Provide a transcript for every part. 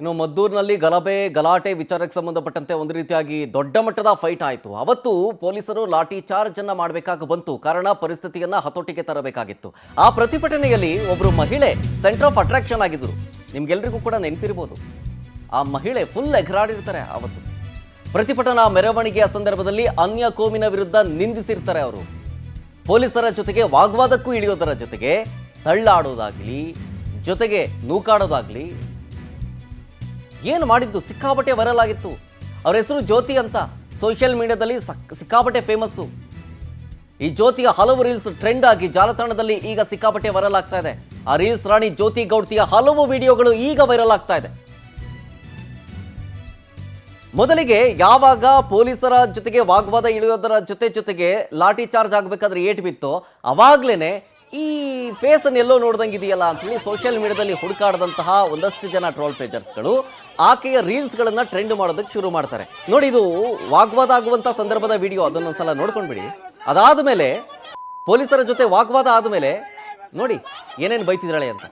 ಇನ್ನು ಮದ್ದೂರಿನಲ್ಲಿ ಗಲಾಟೆ ವಿಚಾರಕ್ಕೆ ಸಂಬಂಧಪಟ್ಟಂತೆ ಒಂದು ರೀತಿಯಾಗಿ ದೊಡ್ಡ ಮಟ್ಟದ ಫೈಟ್ ಆಯಿತು. ಅವತ್ತು ಪೊಲೀಸರು ಲಾಠಿ ಚಾರ್ಜ್ ಅನ್ನ ಮಾಡಬೇಕಾಗಿ ಬಂತು. ಕಾರಣ ಪರಿಸ್ಥಿತಿಯನ್ನ ಹತೋಟಿಗೆ ತರಬೇಕಾಗಿತ್ತು. ಆ ಪ್ರತಿಭಟನೆಯಲ್ಲಿ ಒಬ್ಬರು ಮಹಿಳೆ ಸೆಂಟರ್ ಆಫ್ ಅಟ್ರಾಕ್ಷನ್ ಆಗಿದ್ರು. ನಿಮ್ಗೆಲ್ರಿಗೂ ಕೂಡ ನೆನಪಿರಬಹುದು. ಆ ಮಹಿಳೆ ಫುಲ್ ಎಗರಾಡಿರ್ತಾರೆ. ಅವತ್ತು ಪ್ರತಿಭಟನಾ ಮೆರವಣಿಗೆಯ ಸಂದರ್ಭದಲ್ಲಿ ಅನ್ಯ ಕೋಮಿನ ವಿರುದ್ಧ ನಿಂದಿಸಿರ್ತಾರೆ. ಅವರು ಪೊಲೀಸರ ಜೊತೆಗೆ ವಾಗ್ವಾದಕ್ಕೂ ಇಳಿಯೋದರ ಜೊತೆಗೆ ತಳ್ಳಾಡೋದಾಗ್ಲಿ, ಜೊತೆಗೆ ನೂಕಾಡೋದಾಗ್ಲಿ ಏನು ಮಾಡಿದ್ದು ಸಿಕ್ಕಾಪಟ್ಟೆ ವೈರಲ್ ಆಗಿತ್ತು. ಅವರ ಹೆಸರು ಜ್ಯೋತಿ ಅಂತ, ಸೋಷಿಯಲ್ ಮೀಡಿಯಾದಲ್ಲಿ ಸಿಕ್ಕಾಪಟ್ಟೆ ಫೇಮಸ್ಸು. ಈ ಜ್ಯೋತಿಯ ಹಲವು ರೀಲ್ಸ್ ಟ್ರೆಂಡ್ ಆಗಿ ಜಾಲತಾಣದಲ್ಲಿ ಈಗ ಸಿಕ್ಕಾಪಟ್ಟೆ ವೈರಲ್ ಆಗ್ತಾ ಇದೆ. ಆ ರೀಲ್ಸ್ ರಾಣಿ ಜ್ಯೋತಿ ಗೌಡ್ತಿಯ ಹಲವು ವಿಡಿಯೋಗಳು ಈಗ ವೈರಲ್ ಆಗ್ತಾ ಇದೆ. ಮೊದಲಿಗೆ ಯಾವಾಗ ಪೊಲೀಸರ ಜೊತೆಗೆ ವಾಗ್ವಾದ ಇಳಿಯೋದರ ಜೊತೆಗೆ ಲಾಠಿ ಚಾರ್ಜ್ ಆಗಬೇಕಾದ್ರೆ ಏಟ್ ಬಿತ್ತೋ ಅವಾಗ್ಲೇನೆ ಈ ಫೇಸನ್ನು ಎಲ್ಲೋ ನೋಡ್ದಂಗಿದೆಯಲ್ಲ ಅಂತೇಳಿ ಸೋಷಿಯಲ್ ಮೀಡಿಯಾದಲ್ಲಿ ಹುಡುಕಾಡದಂತಹ ಒಂದಷ್ಟು ಜನ ಟ್ರೋಲ್ ಪೇಜರ್ಸ್ಗಳು ಆಕೆಯ ರೀಲ್ಸ್ಗಳನ್ನು ಟ್ರೆಂಡ್ ಮಾಡೋದಕ್ಕೆ ಶುರು ಮಾಡ್ತಾರೆ. ನೋಡಿ, ಇದು ವಾಗ್ವಾದ ಆಗುವಂಥ ಸಂದರ್ಭದ ವಿಡಿಯೋ. ಅದನ್ನೊಂದ್ಸಲ ನೋಡ್ಕೊಂಡ್ಬಿಡಿ. ಅದಾದ ಮೇಲೆ ಪೊಲೀಸರ ಜೊತೆ ವಾಗ್ವಾದ ಆದಮೇಲೆ ನೋಡಿ ಏನೇನು ಬೈತಿದ್ದಾಳೆ ಅಂತ.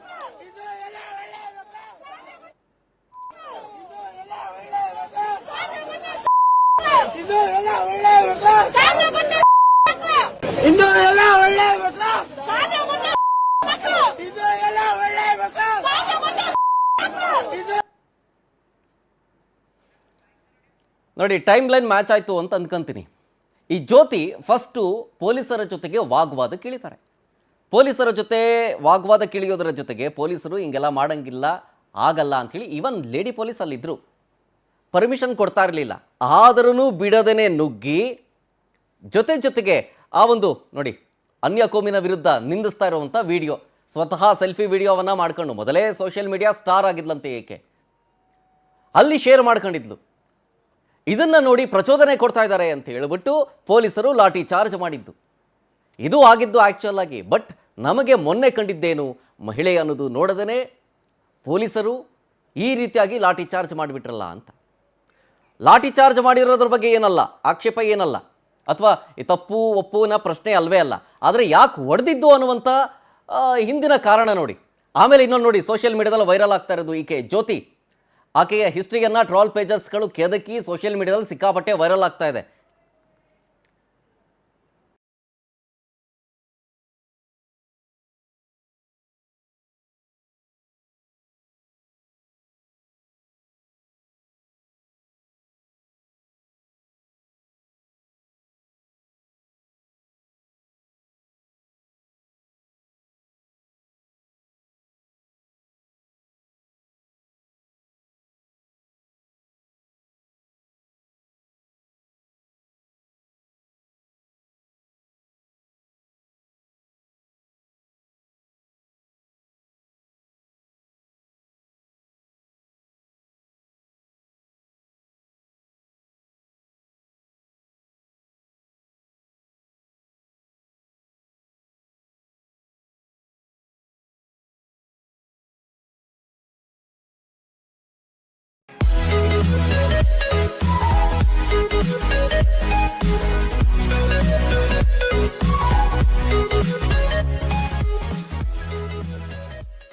ನೋಡಿ, ಟೈಮ್ ಲೈನ್ ಮ್ಯಾಚ್ ಆಯಿತು ಅಂತ ಅಂದ್ಕೊಂತೀನಿ. ಈ ಜ್ಯೋತಿ ಫಸ್ಟು ಪೊಲೀಸರ ಜೊತೆಗೆ ವಾಗ್ವಾದಕ್ಕೆ ಇಳಿತಾರೆ. ಪೊಲೀಸರ ಜೊತೆ ವಾಗ್ವಾದಕ್ಕೆ ಇಳಿಯೋದರ ಜೊತೆಗೆ ಪೊಲೀಸರು ಹಿಂಗೆಲ್ಲ ಮಾಡೋಂಗಿಲ್ಲ, ಆಗಲ್ಲ ಅಂಥೇಳಿ ಈವನ್ ಲೇಡಿ ಪೊಲೀಸ್ ಅಲ್ಲಿದ್ದರು, ಪರ್ಮಿಷನ್ ಕೊಡ್ತಾ ಇರಲಿಲ್ಲ. ಆದರೂ ಬಿಡದೇನೆ ನುಗ್ಗಿ ಜೊತೆಗೆ ಆ ಒಂದು ನೋಡಿ ಅನ್ಯ ಕೋಮಿನ ವಿರುದ್ಧ ನಿಂದಿಸ್ತಾ ಇರುವಂಥ ವಿಡಿಯೋ, ಸ್ವತಃ ಸೆಲ್ಫಿ ವಿಡಿಯೋವನ್ನು ಮಾಡ್ಕೊಂಡು ಮೊದಲೇ ಸೋಷಿಯಲ್ ಮೀಡಿಯಾ ಸ್ಟಾರ್ ಆಗಿದ್ಲಂತೆ ಏಕೆ, ಅಲ್ಲಿ ಶೇರ್ ಮಾಡ್ಕೊಂಡಿದ್ಲು. ಇದನ್ನು ನೋಡಿ ಪ್ರಚೋದನೆ ಕೊಡ್ತಾ ಇದ್ದಾರೆ ಅಂತ ಹೇಳಿಬಿಟ್ಟು ಪೊಲೀಸರು ಲಾಠಿ ಚಾರ್ಜ್ ಮಾಡಿದ್ದು. ಇದು ಆಗಿದ್ದು ಆ್ಯಕ್ಚುಯಲ್ ಆಗಿ. ಬಟ್ ನಮಗೆ ಮೊನ್ನೆ ಕಂಡಿದ್ದೇನು, ಮಹಿಳೆ ಅನ್ನೋದು ನೋಡದೇ ಪೊಲೀಸರು ಈ ರೀತಿಯಾಗಿ ಲಾಠಿ ಚಾರ್ಜ್ ಮಾಡಿಬಿಟ್ರಲ್ಲ ಅಂತ. ಲಾಠಿ ಚಾರ್ಜ್ ಮಾಡಿರೋದ್ರ ಬಗ್ಗೆ ಏನಲ್ಲ, ಆಕ್ಷೇಪ ಏನಲ್ಲ, ಅಥವಾ ಈ ತಪ್ಪು ಒಪ್ಪುವಿನ ಪ್ರಶ್ನೆ ಅಲ್ವೇ ಅಲ್ಲ. ಆದರೆ ಯಾಕೆ ಹೊಡೆದಿದ್ದು ಅನ್ನುವಂಥ ಹಿಂದಿನ ಕಾರಣ ನೋಡಿ. ಆಮೇಲೆ ಇನ್ನೊಂದು ನೋಡಿ, ಸೋಷಿಯಲ್ ಮೀಡಿಯಾದಲ್ಲಿ ವೈರಲ್ ಆಗ್ತಾ ಇರೋದು ಈಕೆ ಜ್ಯೋತಿ. ಆಕೆಯ ಹಿಸ್ಟ್ರಿಯನ್ನು ಟ್ರಾಲ್ ಪೇಜಸ್ಗಳು ಕೆದಕಿ ಸೋಷಿಯಲ್ ಮೀಡಿಯಾದಲ್ಲಿ ಸಿಕ್ಕಾಪಟ್ಟೆ ವೈರಲ್ ಆಗ್ತಾ ಇದೆ.